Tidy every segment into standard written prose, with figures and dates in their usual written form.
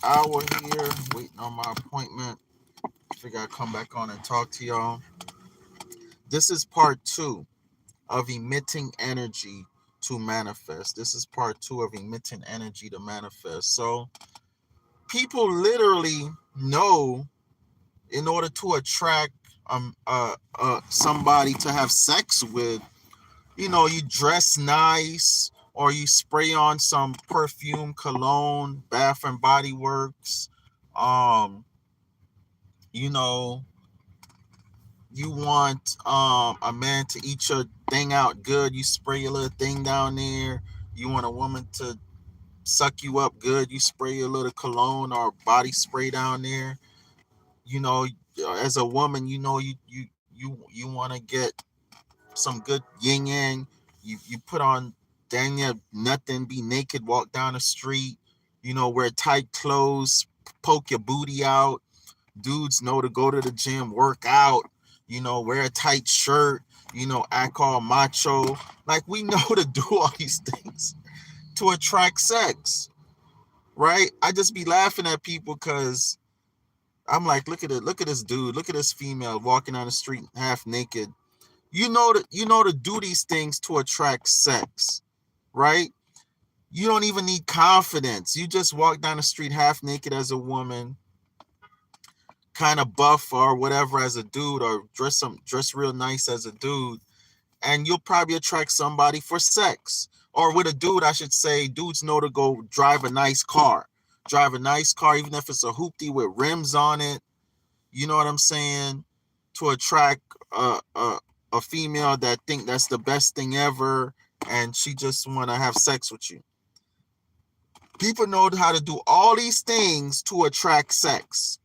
hour here, waiting on my appointment. Figure I'd come back on and talk to y'all. This is part two of emitting energy to manifest. This is part two of emitting energy to manifest. So people literally know in order to attract somebody to have sex with, you dress nice or you spray on some perfume, cologne, Bath and Body Works. Um, you know, you want a man to eat your thing out good, you spray your little thing down there. You want a woman to suck you up good, you spray your little cologne or body spray down there. You know, as a woman, you want to get some good yin yang. You put on dang near nothing, be naked, walk down the street, wear tight clothes, poke your booty out. Dudes know to go to the gym, work out, wear a tight shirt, act all macho. Like, we know to do all these things to attract sex, right? I just be laughing at people because I'm like, look at this dude, look at this female walking down the street half naked. To do these things to attract sex, right? You don't even need confidence. You just walk down the street half naked as a woman, kind of buff or whatever as a dude, or dress real nice as a dude, and you'll probably attract somebody for sex. Or with a dude, I should say, dudes know to go drive a nice car. Drive a nice car, even if it's a hoopty with rims on it. You know what I'm saying? To attract a female that think that's the best thing ever, and she just want to have sex with you. People know how to do all these things to attract sex.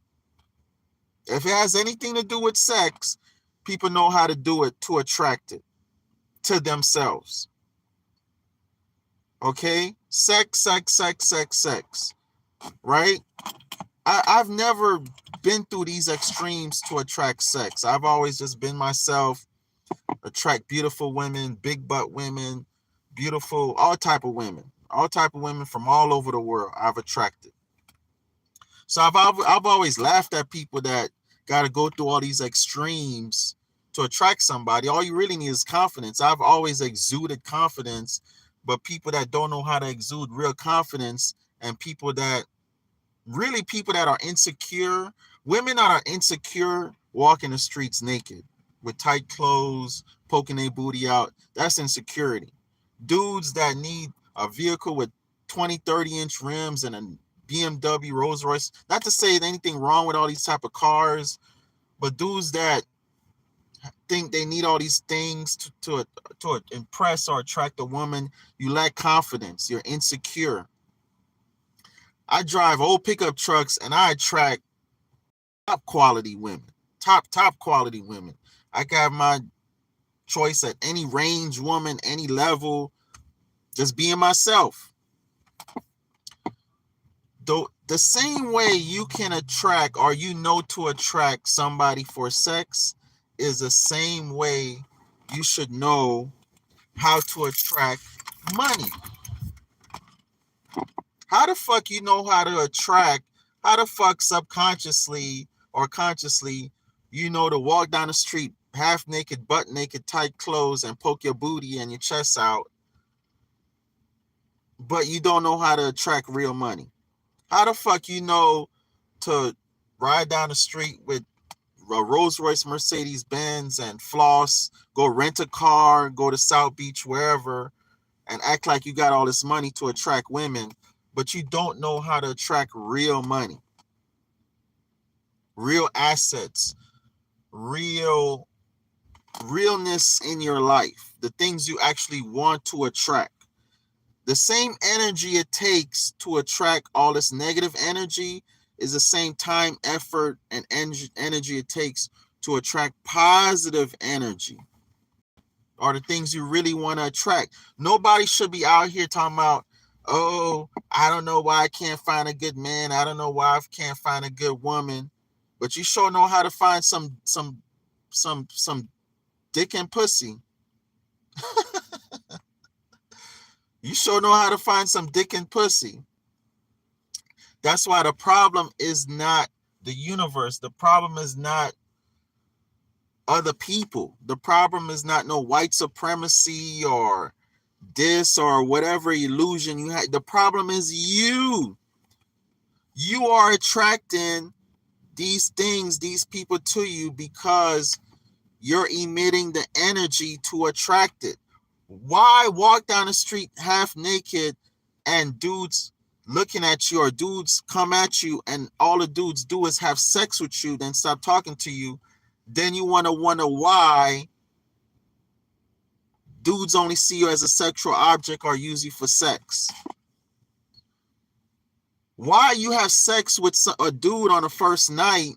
If it has anything to do with sex, people know how to do it to attract it to themselves. Okay? Sex, sex, sex, sex, sex. Right? I've never been through these extremes to attract sex. I've always just been myself, attract beautiful women, big butt women, beautiful, all type of women from all over the world I've attracted. So I've always laughed at people that got to go through all these extremes to attract somebody. All you really need is confidence. I've always exuded confidence, but people that don't know how to exude real confidence, and people that are insecure, women that are insecure walking the streets naked with tight clothes, poking their booty out, that's insecurity. Dudes that need a vehicle with 20, 30-inch rims and a BMW, Rolls Royce, not to say anything wrong with all these type of cars, but dudes that think they need all these things to impress or attract a woman, you lack confidence, you're insecure. I drive old pickup trucks and I attract top quality women. Top quality women. I got my choice at any range woman, any level, just being myself. The same way you can attract, or to attract somebody for sex, is the same way you should know how to attract money. How the fuck you know how to attract? How the fuck subconsciously or consciously to walk down the street half naked, butt naked, tight clothes, and poke your booty and your chest out, but you don't know how to attract real money? How the fuck you know to ride down the street with a Rolls Royce, Mercedes Benz, and floss, go rent a car, go to South Beach, wherever, and act like you got all this money to attract women, but you don't know how to attract real money, real assets, realness in your life, the things you actually want to attract. The same energy it takes to attract all this negative energy is the same time, effort, and energy it takes to attract positive energy, or the things you really want to attract. Nobody should be out here talking about, oh, I don't know why I can't find a good man. I don't know why I can't find a good woman. But you sure know how to find some dick and pussy. You sure know how to find some dick and pussy. That's why the problem is not the universe. The problem is not other people. The problem is not no white supremacy or this or whatever illusion you had. The problem is you. You are attracting these things, these people to you because you're emitting the energy to attract it. Why walk down the street half naked and dudes looking at you, or dudes come at you and all the dudes do is have sex with you, then stop talking to you? Then you want to wonder why dudes only see you as a sexual object or use you for sex. Why you have sex with a dude on the first night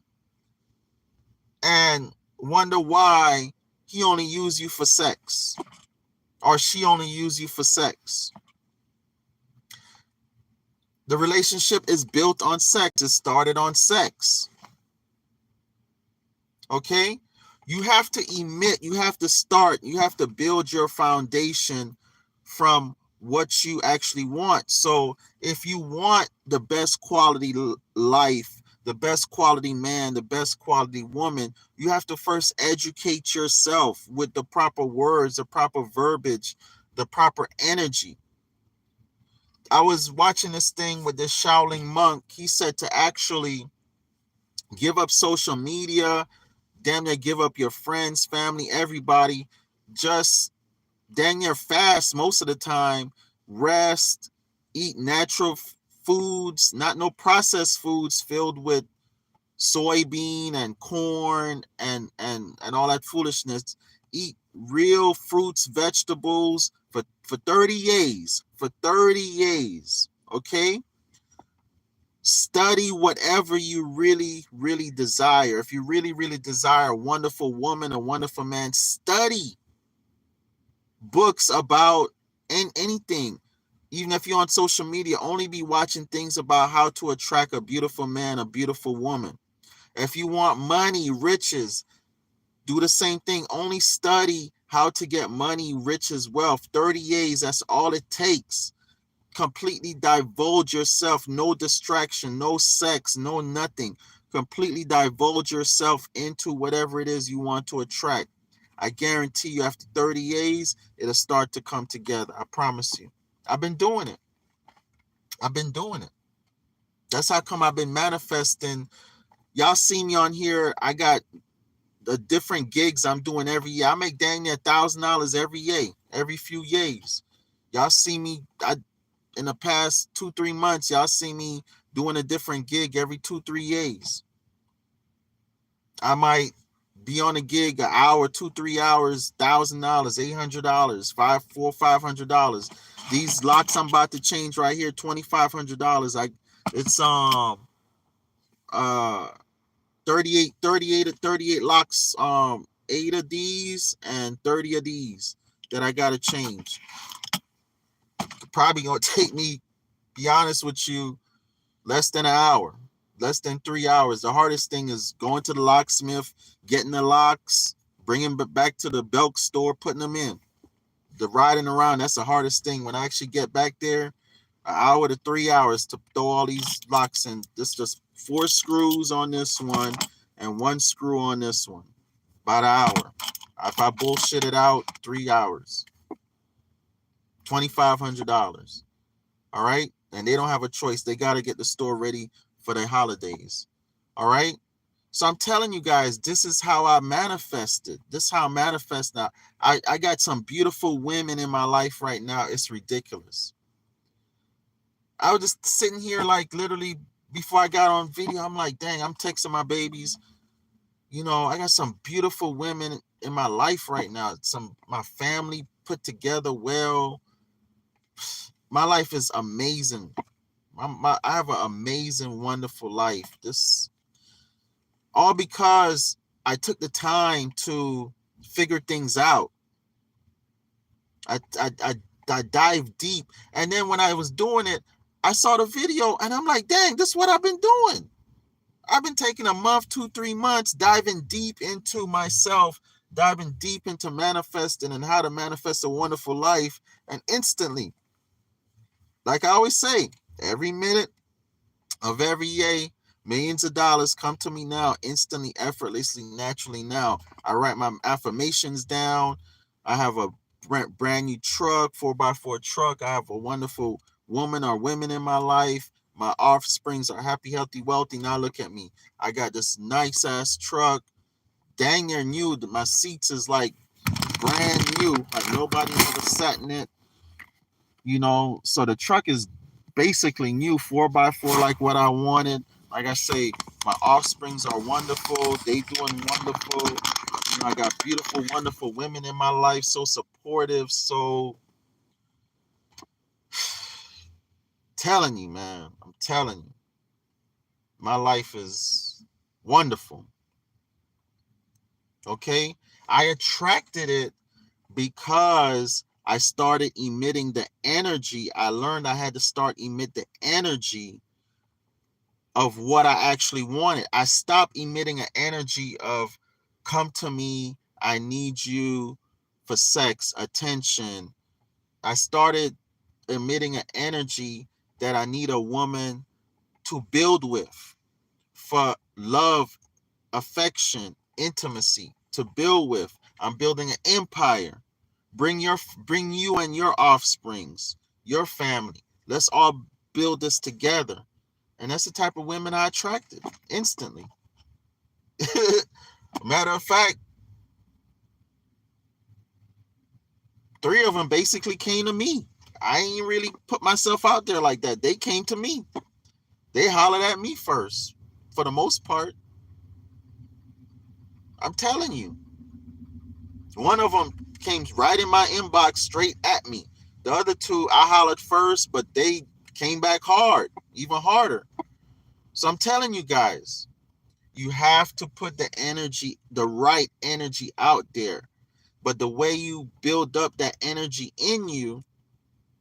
and wonder why he only use you for sex or she only use you for sex? The relationship is built on sex. It started on sex. Okay? You have to emit, you have to start, you have to build your foundation from what you actually want. So if you want the best quality life, the best quality man, the best quality woman, you have to first educate yourself with the proper words, the proper verbiage, the proper energy. I was watching this thing with this Shaolin monk. He said to actually give up social media, damn near give up your friends, family, everybody. Just damn near fast most of the time. Rest, eat natural foods, not no processed foods filled with soybean and corn and all that foolishness. Eat real fruits, vegetables for 30 days. For 30 days. Okay? Study whatever you really, really desire. If you really, really desire a wonderful woman, a wonderful man, study books about anything. Even if you're on social media, only be watching things about how to attract a beautiful man, a beautiful woman. If you want money, riches, do the same thing. Only study how to get money, riches, wealth. 30 days, that's all it takes. Completely divulge yourself. No distraction, no sex, no nothing. Completely divulge yourself into whatever it is you want to attract. I guarantee you after 30 days, it'll start to come together. I promise you. I've been doing it. I've been doing it. That's how come I've been manifesting. Y'all see me on here. I got the different gigs I'm doing every year. I make dang near $1,000 every year, every few years. Y'all see me. In the past 2-3 months, y'all see me doing a different gig every 2-3 years. I might be on a gig an hour, 2-3 hours, $1,000, $800, $500. These locks I'm about to change right here, $2,500. It's 38 locks, 8 of these and 30 of these that I gotta change. Probably gonna take me, be honest with you, less than an hour, less than 3 hours. The hardest thing is going to the locksmith, getting the locks, bringing them back to the belt store, putting them in. The riding around, that's the hardest thing. When I actually get back there, an hour to 3 hours to throw all these locks in. This just 4 screws on this one and 1 screw on this one. About an hour. If I bullshit it out, 3 hours. $2,500. All right? And they don't have a choice. They got to get the store ready for the holidays. All right? So I'm telling you guys, this is how I manifested. This is how I manifest now. I got some beautiful women in my life right now. It's ridiculous. I was just sitting here like literally before I got on video. I'm like, dang, I'm texting my babies. You know, I got some beautiful women in my life right now. My family put together well. My life is amazing. I have an amazing, wonderful life. This all because I took the time to figure things out. I dived deep, and then when I was doing it, I saw the video, and I'm like, dang, this is what I've been doing. I've been taking a month, 2-3 months, diving deep into myself, diving deep into manifesting and how to manifest a wonderful life, and instantly, like I always say, every minute of every yay, millions of dollars come to me now, instantly, effortlessly, naturally now. I write my affirmations down. I have a brand new truck, 4x4 truck. I have a wonderful woman or women in my life. My offsprings are happy, healthy, wealthy. Now look at me. I got this nice ass truck, dang near new. My seats is like brand new, like nobody ever sat in it. So the truck is basically new, 4x4, like what I wanted. Like I say, my offsprings are wonderful. They doing wonderful. I got beautiful, wonderful women in my life, so supportive. So telling you, man, I'm telling you, my life is wonderful. Okay, I attracted it because I started emitting the energy. I learned I had to start emit the energy of what I actually wanted. I stopped emitting an energy of come to me, I need you for sex, attention. I started emitting an energy that I need a woman to build with for love, affection, intimacy, to build with. I'm building an empire. Bring you and your offsprings, your family. Let's all build this together. And that's the type of women I attracted instantly. Matter of fact, 3 of them basically came to me. I ain't really put myself out there like that. They came to me. They hollered at me first, for the most part. I'm telling you. One of them came right in my inbox straight at me. The other 2, I hollered first, but they came back hard, even harder. So I'm telling you guys, you have to put the right energy out there. But the way you build up that energy in you,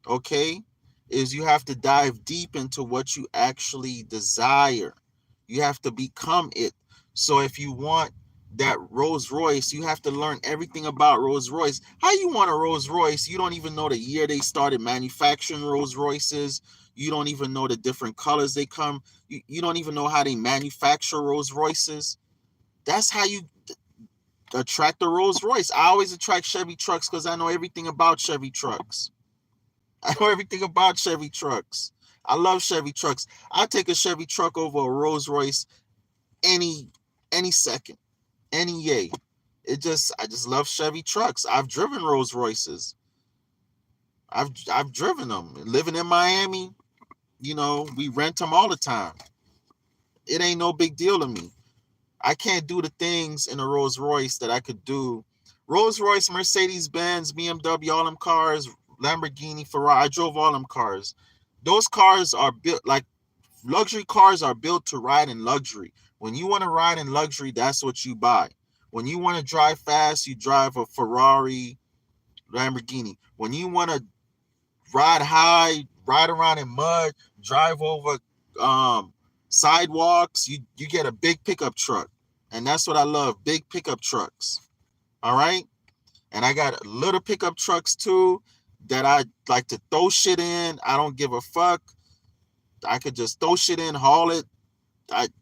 okay, is you have to dive deep into what you actually desire. You have to become it. So if you want that Rolls Royce, you have to learn everything about Rolls Royce. How you want a Rolls Royce? You don't even know the year they started manufacturing Rolls Royces. You don't even know the different colors they come. You don't even know how they manufacture Rolls Royces. That's how you attract a Rolls Royce. I always attract Chevy trucks because I know everything about Chevy trucks. I know everything about Chevy trucks. I love Chevy trucks. I take a Chevy truck over a Rolls Royce any second, any yay. I just love Chevy trucks. I've driven Rolls Royces. I've driven them. Living in Miami, we rent them all the time. It ain't no big deal to me. I can't do the things in a Rolls Royce that I could do. Rolls Royce, Mercedes Benz, BMW, all them cars, Lamborghini, Ferrari. I drove all them cars. Those cars are built like luxury cars are built to ride in luxury. When you want to ride in luxury, that's what you buy. When you want to drive fast, you drive a Ferrari, Lamborghini. When you want to ride high, ride around in mud, drive over sidewalks, you get a big pickup truck. And that's what I love, big pickup trucks. All right? And I got little pickup trucks too that I like to throw shit in. I don't give a fuck. I could just throw shit in, haul it.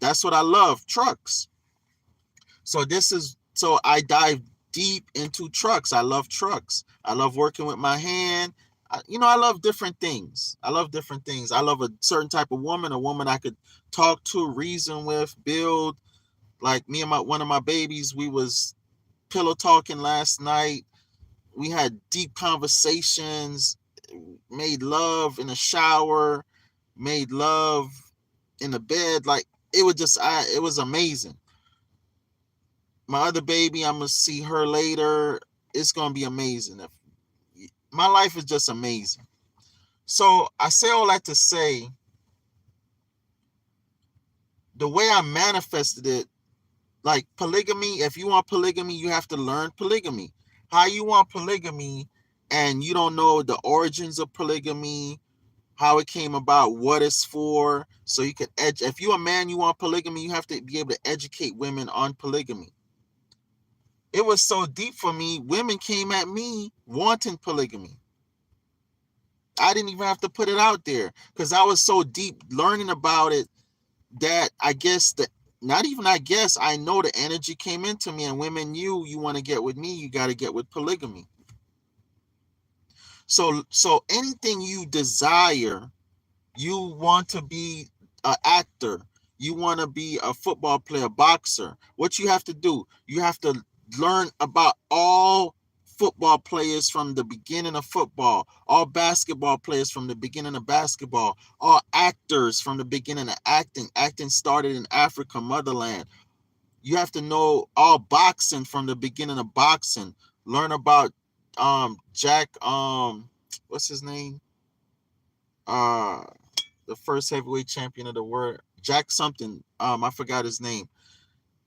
That's what I love, trucks. So I dive deep into trucks. I love trucks. I love working with my hand. I love different things. I love different things. I love a certain type of woman, a woman I could talk to, reason with, build. Like me and one of my babies, we was pillow talking last night. We had deep conversations, made love in the shower, made love in the bed. Like it was amazing. My other baby, I'm gonna see her later. It's gonna be amazing. My life is just amazing. So I say all that to say, the way I manifested it, like polygamy, if you want polygamy, you have to learn polygamy. How you want polygamy and you don't know the origins of polygamy, how it came about, what it's for, so you can if you're a man, you want polygamy, you have to be able to educate women on polygamy. It was so deep for me, women came at me wanting polygamy. I didn't even have to put it out there because I was so deep learning about it that I guess that not even I guess I know the energy came into me, and women, you want to get with me, you got to get with polygamy. So anything you desire, you want to be an actor, you want to be a football player, boxer, what you have to do, you have to learn about all football players from the beginning of football, all basketball players from the beginning of basketball, all actors from the beginning of acting. Acting started in Africa, motherland. You have to know all boxing from the beginning of boxing. Learn about Jack what's his name? Uh the first heavyweight champion of the world, Jack something. I forgot his name.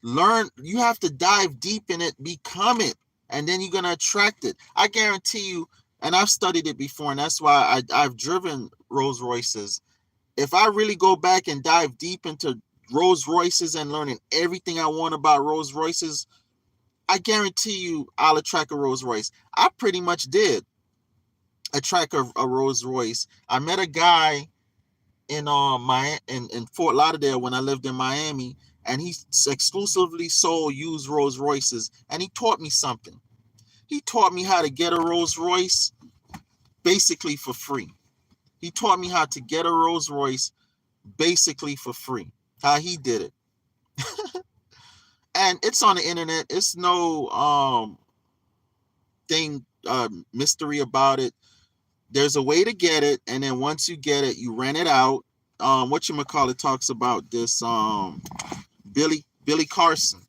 Learn. You have to dive deep in it, become it, and then you're gonna attract it. I guarantee you. And I've studied it before, and that's why I've driven Rolls Royces. If I really go back and dive deep into Rolls Royces and learning everything I want about Rolls Royces, I guarantee you I'll attract a Rolls Royce. I pretty much did attract a Rolls Royce. I met a guy in Fort Lauderdale when I lived in Miami, and he exclusively sold used Rolls Royces, and he taught me something. He taught me how to get a Rolls Royce basically for free. He taught me how to get a Rolls Royce basically for free. How he did it. And it's on the internet. It's no thing mystery about it. There's a way to get it, and then once you get it, you rent it out. Whatchamacallit talks about this Billy Carson.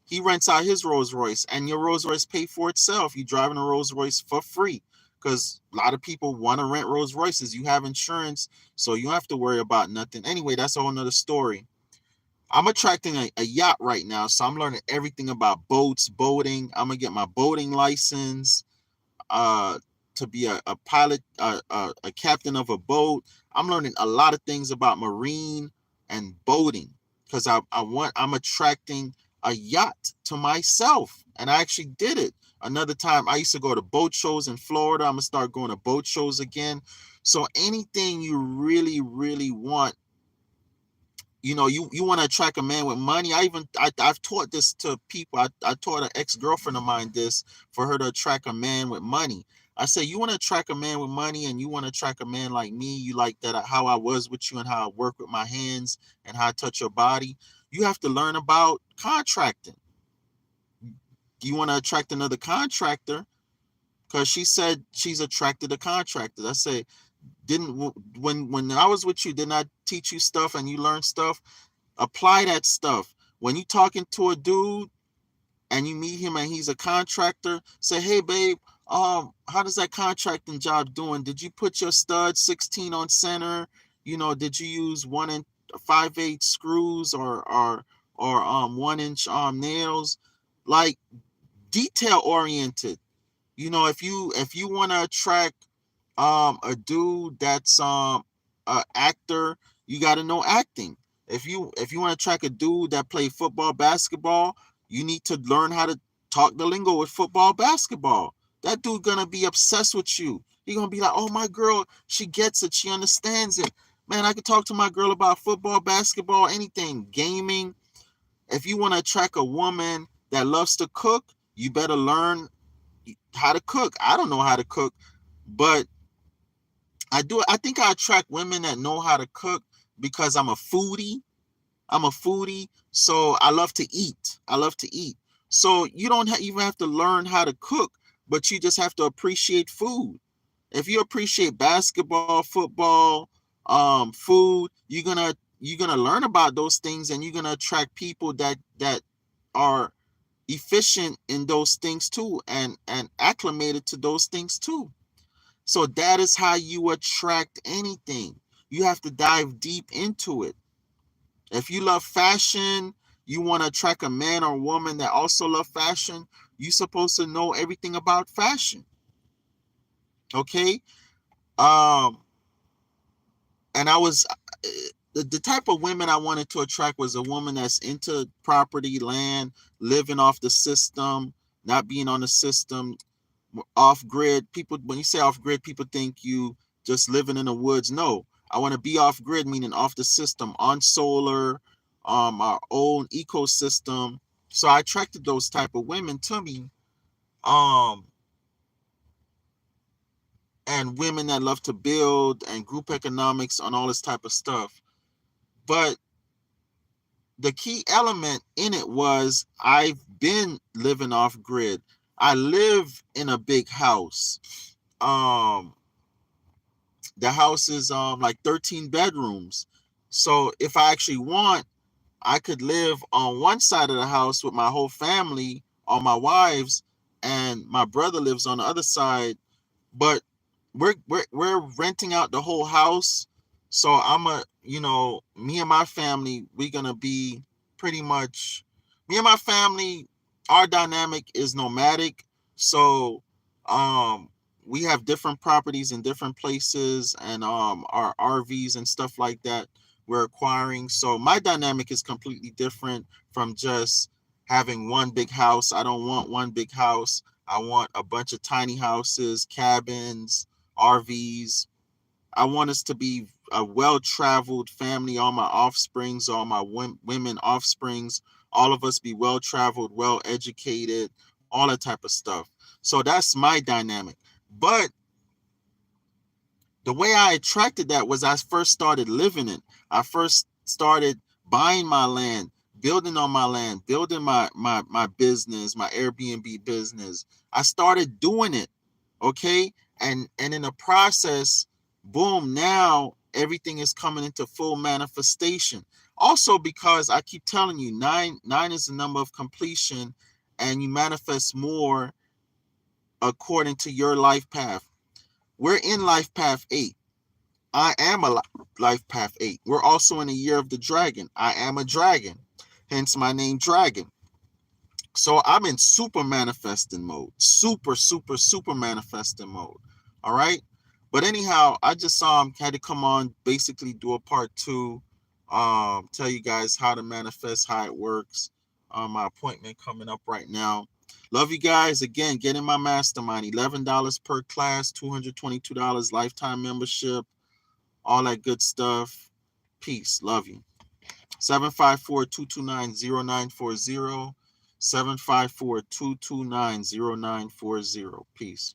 He rents out his Rolls Royce, and your Rolls Royce pay for itself. You driving a Rolls Royce for free, because a lot of people want to rent Rolls Royces. You have insurance, so you don't have to worry about nothing. Anyway, that's a whole nother story. I'm attracting a yacht right now, so I'm learning everything about boats, boating. I'm gonna get my boating license. Uh, to be a pilot, a captain of a boat. I'm learning a lot of things about marine and boating, because I'm attracting a yacht to myself, and I actually did it. Another time, I used to go to boat shows in Florida. I'm gonna start going to boat shows again. So anything you really, really want, you want to attract a man with money. I've taught this to people. I taught an ex-girlfriend of mine this for her to attract a man with money. I say, you want to attract a man with money, and you want to attract a man like me. You like that how I was with you, and how I work with my hands, and how I touch your body. You have to learn about contracting. You want to attract another contractor, because she said she's attracted to contractors. I say, didn't when I was with you, didn't I teach you stuff and you learn stuff? Apply that stuff. When you talking to a dude and you meet him and he's a contractor, say, hey babe, how does that contracting job doing? Did you put your stud 16 on center? Did you use 1 5/8 screws, or 1 inch nails? Like, detail oriented. If you want to attract a dude that's a actor, you got to know acting. If you want to track a dude that play football, basketball, you need to learn how to talk the lingo with football, basketball. That dude gonna be obsessed with you. He gonna be like, oh, my girl, she gets it, she understands it. Man, I could talk to my girl about football, basketball, anything, gaming. If you want to attract a woman that loves to cook, you better learn how to cook. I don't know how to cook, but I do. I think I attract women that know how to cook, because I'm a foodie. So I love to eat. So you don't even have to learn how to cook, but you just have to appreciate food. If you appreciate basketball, football, food, you're gonna learn about those things, and you're gonna attract people that are efficient in those things too, and acclimated to those things too. So that is how you attract anything. You have to dive deep into it. If you love fashion, you want to attract a man or woman that also love fashion, you're supposed to know everything about fashion. Okay? Um, and I was the type of women I wanted to attract was a woman that's into property, land, living off the system, not being on the system, off grid. People, when you say off grid, people think you just living in the woods. No, I want to be off grid, meaning off the system, on solar, our own ecosystem. So I attracted those type of women to me. Um, and women that love to build and group economics on all this type of stuff. But the key element in it was I've been living off grid. I live in a big house. Um, the house is like 13 bedrooms. So if I actually want, I could live on one side of the house with my whole family, all my wives, and my brother lives on the other side. But we're renting out the whole house. So me and my family, we're gonna be pretty much me and my family, our dynamic is nomadic. So we have different properties in different places, and our RVs and stuff like that we're acquiring. So my dynamic is completely different from just having one big house. I don't want one big house. I want a bunch of tiny houses, cabins, RVs. I want us to be a well-traveled family. All my offsprings, all my women offsprings, all of us be well-traveled, well-educated, all that type of stuff. So that's my dynamic. But the way I attracted that was I first started living it. I first started buying my land, building on my land, building my business, my Airbnb business. I started doing it. Okay. And in the process, boom, now everything is coming into full manifestation. Also, because I keep telling you, nine is the number of completion, and you manifest more according to your life path. We're in life path 8. I am a life path 8. We're also in the year of the dragon. I am a dragon, hence my name Dragon. So I'm in super manifesting mode. Super manifesting mode. All right. But anyhow, I just had to come on, basically do a part 2, tell you guys how to manifest, how it works. My appointment coming up right now. Love you guys. Again, get in my mastermind. $11 per class, $222 lifetime membership, all that good stuff. Peace. Love you. 754-229-0940. 754-229-0940. Peace.